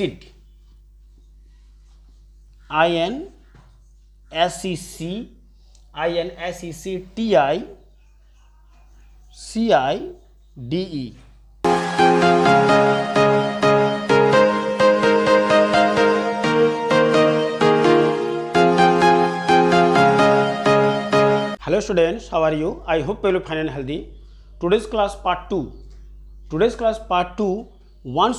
insecticide, insecticide. Hello students, how are you? I hope you are fine and healthy. Today's class part 2. One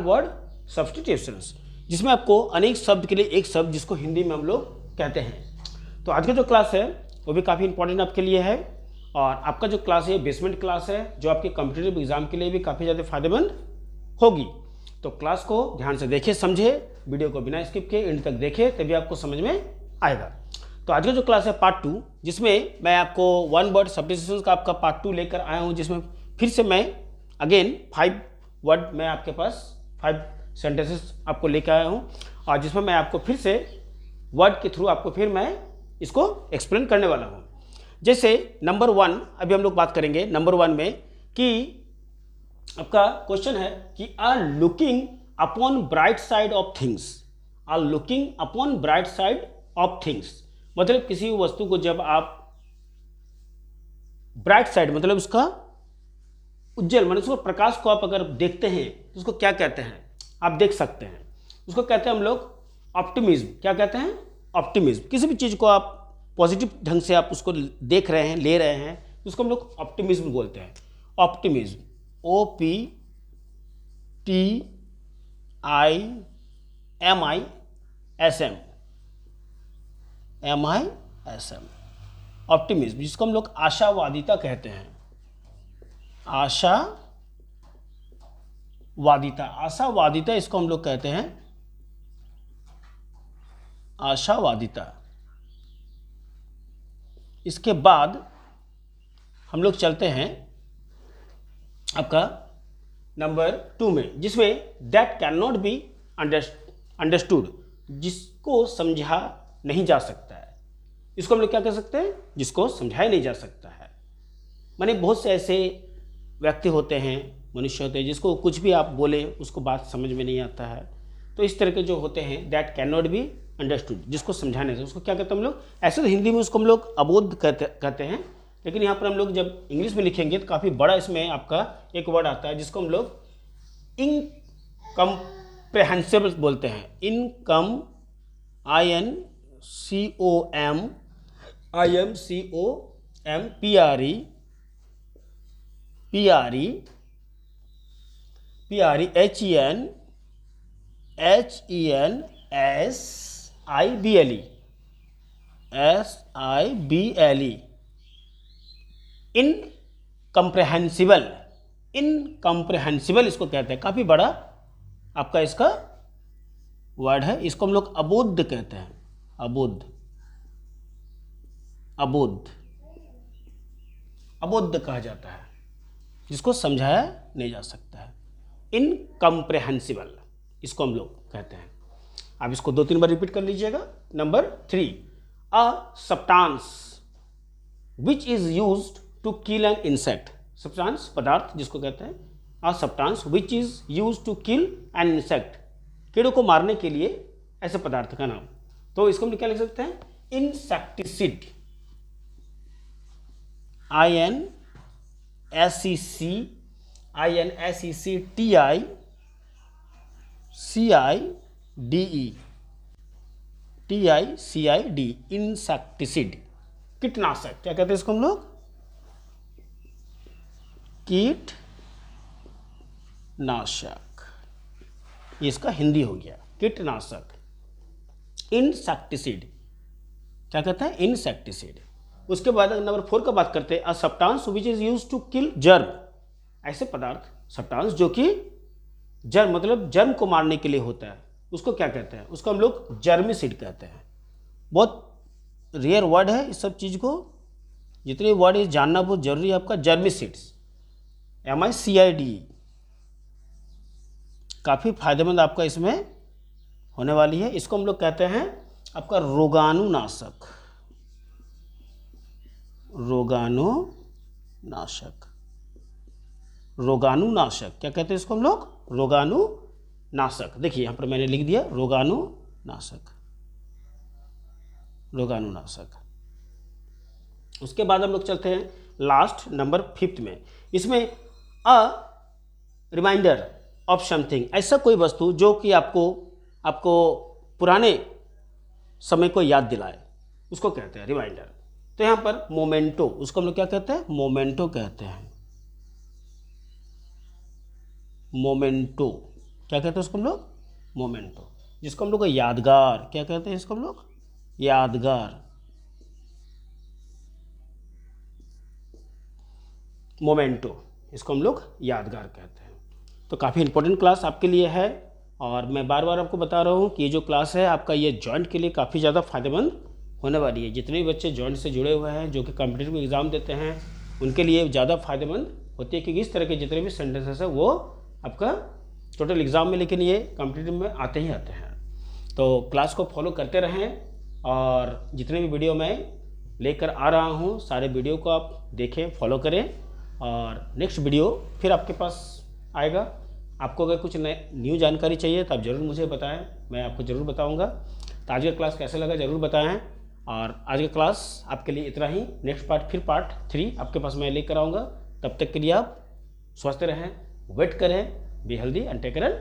word substitutions. जिसमें आपको अनेक शब्द के लिए एक शब्द जिसको हिंदी में हम लोग कहते हैं। तो आज का जो क्लास है वो भी काफ़ी इंपॉर्टेंट आपके लिए है और आपका जो क्लास है बेसमेंट क्लास है जो आपके कॉम्पिटिटिव एग्जाम के लिए भी काफ़ी ज़्यादा फायदेमंद होगी। तो क्लास को ध्यान से देखें, समझे, वीडियो को बिना स्किप के एंड तक देखें, तभी आपको समझ में आएगा। तो आज का जो क्लास है पार्ट 2, जिसमें मैं आपको वन वर्ड सब्स्टिट्यूशंस का आपका पार्ट 2 लेकर आया हूं, जिसमें फिर से मैं अगेन 5 वर्ड मैं आपके पास 5 सेंटेंसेस आपको लेकर आया हूं और जिसमें मैं आपको फिर से वर्ड के थ्रू आपको फिर मैं इसको एक्सप्लेन करने वाला हूं। जैसे नंबर 1 अभी हम लोग बात करेंगे नंबर 1 में कि आपका क्वेश्चन है कि are looking upon bright side of things. मतलब किसी वस्तु को जब आप ब्राइट साइड मतलब उसका उज्जवल मतलब उसको प्रकाश को आप अगर देखते हैं तो उसको क्या कहते हैं, आप देख सकते हैं, उसको कहते हैं हम लोग ऑप्टिमिज्म। क्या कहते हैं? ऑप्टिमिज्म। किसी भी चीज़ को आप पॉजिटिव ढंग से आप उसको देख रहे हैं, ले रहे हैं, तो उसको हम लोग ऑप्टिमिज्म बोलते हैं। ऑप्टिमिज्म, OPTIMISM, ऑप्टिमिज्म, जिसको हम लोग आशावादिता कहते हैं। आशावादिता इसको हम लोग कहते हैं आशावादिता। इसके बाद हम लोग चलते हैं आपका नंबर 2 में, जिसमें that can not be understood, जिसको समझा नहीं जा सकता है। इसको हम लोग क्या कह सकते हैं? जिसको समझाया नहीं जा सकता है। माने बहुत से ऐसे व्यक्ति होते हैं, मनुष्य होते हैं, जिसको कुछ भी आप बोले उसको बात समझ में नहीं आता है। तो इस तरह के जो होते हैं that can not be understood, जिसको समझाने से, उसको क्या कहते हैं हम लोग? ऐसे तो हिंदी में उसको हम लोग अबोध कहते हैं, लेकिन यहाँ पर हम लोग जब इंग्लिश में लिखेंगे तो काफ़ी बड़ा इसमें आपका एक वर्ड आता है जिसको हम लोग इनकम्प्रेहेंसिबल बोलते हैं। इनकम्प्रेहेंसिबल इसको कहते हैं। काफ़ी बड़ा आपका इसका वर्ड है। इसको हम लोग अबोध कहते हैं। अबोध कहा जाता है, जिसको समझाया नहीं जा सकता है। इनकम्प्रेहेंसिबल इसको हम लोग कहते हैं। आप इसको 2-3 बार रिपीट कर लीजिएगा। Number 3, a substance which is used to kill an insect. Substance पदार्थ जिसको कहते हैं a substance which is used to kill an insect, कीड़ों को मारने के लिए ऐसे पदार्थ का नाम। तो इसको हम क्या लिख सकते हैं? इंसेक्टिसिड। INSECTICIDE इंसेक्टिसिड, कीटनाशक। क्या कहते हैं इसको हम लोग? कीटनाशक। ये इसका हिंदी हो गया, कीटनाशक। इंसेक्टिसिड क्या कहता है? इंसेक्टिसिड। उसके बाद नंबर 4 का बात करते हैं, a substance which is used to kill germ. ऐसे पदार्थ, सब्सटेंस जो कि जर्म मतलब जर्म को मारने के लिए होता है, उसको क्या कहते हैं? उसको हम लोग जर्मिसिड कहते हैं। बहुत रेयर वर्ड है इस सब चीज़ को, जितने वर्ड है जानना बहुत जरूरी है आपका। जर्मिसिड्स, MICID, काफ़ी फायदेमंद आपका इसमें होने वाली है। इसको हम लोग कहते हैं आपका रोगाणुनाशक। रोगाणुनाशक क्या कहते हैं इसको हम लोग? रोगाणुनाशक। देखिए यहाँ पर मैंने लिख दिया रोगाणुनाशक, रोगाणुनाशक। उसके बाद हम लोग चलते हैं लास्ट नंबर 5 में। इसमें अ रिमाइंडर ऑफ समथिंग, ऐसा कोई वस्तु जो कि आपको पुराने समय को याद दिलाए, उसको कहते हैं रिमाइंडर। तो यहाँ पर मोमेंटो, उसको हम लोग क्या कहते हैं? मोमेंटो कहते हैं। मोमेंटो क्या कहते हैं उसको हम लोग? मोमेंटो। जिसको हम लोग यादगार क्या कहते हैं? इसको हम लोग यादगार, मोमेंटो, इसको हम लोग यादगार कहते हैं। तो काफ़ी इंपॉर्टेंट क्लास आपके लिए है और मैं बार बार आपको बता रहा हूँ कि ये जो क्लास है आपका ये जॉइंट के लिए काफ़ी ज़्यादा फायदेमंद होने वाली है। जितने भी बच्चे जॉइंट से जुड़े हुए हैं जो कि कॉम्पिटिटिव एग्ज़ाम देते हैं उनके लिए ज़्यादा फायदेमंद होती है, क्योंकि इस तरह के जितने भी सेंटेंसेस है वो आपका टोटल एग्ज़ाम में, लेकिन ये कॉम्पिटिटिव में आते ही आते हैं। तो क्लास को फॉलो करते रहें और जितने भी वीडियो मैं लेकर आ रहा हूँ सारे वीडियो को आप देखें, फॉलो करें और नेक्स्ट वीडियो फिर आपके पास आएगा। आपको अगर कुछ न्यू जानकारी चाहिए तो आप ज़रूर मुझे बताएं, मैं आपको ज़रूर बताऊंगा। तो आज का क्लास कैसे लगा ज़रूर बताएं और आज का क्लास आपके लिए इतना ही। नेक्स्ट पार्ट फिर पार्ट 3 आपके पास मैं लेकर आऊँगा। तब तक के लिए आप स्वस्थ रहें, वेट करें, be healthy and take care.